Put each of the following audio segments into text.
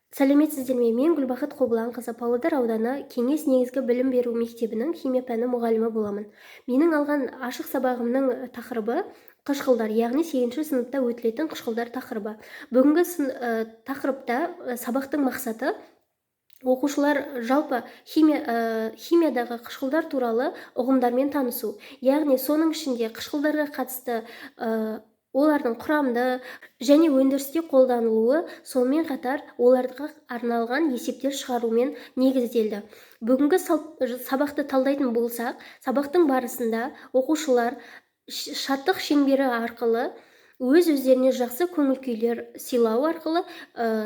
Сәлеметсіздер ме? Мен Гүлбақыт Қобыланқызы, Павлодар ауданы Кеңес негізгі білім беру мектебінің химия пәні мұғалімі боламын. Менің алған ашық сабағымның тақырыбы қышқылдар, яғни 8-ші сыныпта өтілетін қышқылдар тақырыбы. Бүгінгі тақырыпта сабақтың мақсаты оқушылар жалпы химиядағы қышқылдар туралы ұғымдармен танысу. Яғни соның ішінде қышқылдарға қатысты олардың құрамды және өндірісте қолданылуы, сонымен қатар оларға арналған есептер шығарумен негізделді. Бүгінгі сабақты талдайтын болсақ, сабақтың барысында оқушылар шаттық шеңбері арқылы өз-өздеріне жақсы көңіл-күйлер сыйлау арқылы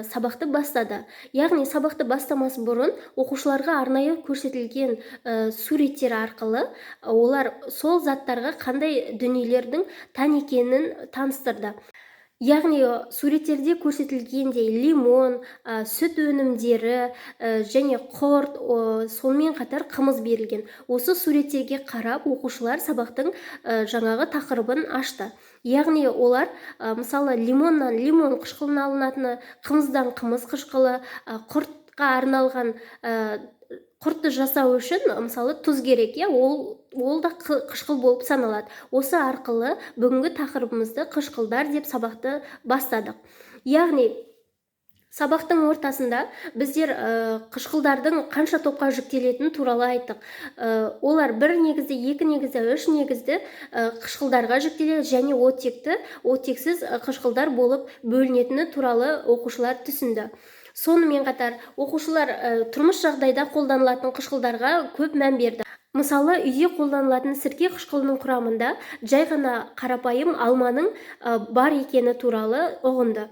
сабақты бастады. Яғни сабақты бастамас бұрын оқушыларға арнайы көрсетілген суреттер арқылы олар сол заттарға қандай дүниелердің тән екенін таныстырды. Яғни суреттерде көрсетілгендей лимон, сүт өнімдері және құрт, сонымен қатар қымыз берілген. Осы суреттерге қарап оқушылар сабақтың жаңағы тақырыбын ашты. Яғни олар мысалы лимоннан лимон қышқылын алынатыны, қымыздан қымыз қышқылы, құртқа арналған құртты жасау үшін мысалы тұз керек, ол да қышқыл болып саналады. Осы арқылы бүгінгі тақырыбымызды қышқылдар деп сабақты бастадық. Яғни сабақтың ортасында біздер қышқылдардың қанша топқа жіктелетіні туралы айттық. Олар 1 негізді, 2 негізді, 3 негізді қышқылдарға жіктеледі және оттекті, оттексіз қышқылдар болып бөлінетіні туралы оқушылар түсінді. Сонымен қатар оқушылар тұрмыс жағдайда қолданылатын қышқылдарға көп мән берді. Мысалы, үйде қолданылатын сірке қышқылының құрамында жай ғана қарапайым алманың бар екені туралы ұғынды.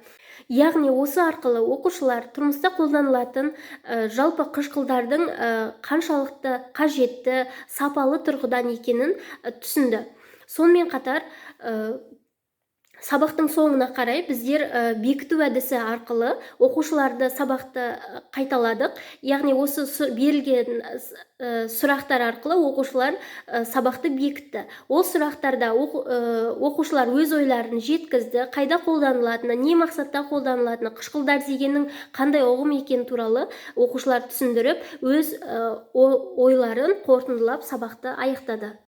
Яғни осы арқылы оқушылар тұрмыста қолданылатын жалпы қышқылдардың қаншалықты қажетті, сапалы тұрғыдан екенін түсінді. Сонымен қатар сабақтың соңына қарай біздер бекіту әдісі арқылы оқушыларды сабақты қайталадық. Яғни осы берілген сұрақтар арқылы оқушылар сабақты бекітті. Ол сұрақтарда оқушылар өз ойларын жеткізді, қайда қолданылатыны, не мақсатта қолданылатыны, қышқылдар дегеннің қандай ұғым екені туралы оқушылар түсіндіріп, өз ойларын қорытындылап сабақты аяқтады.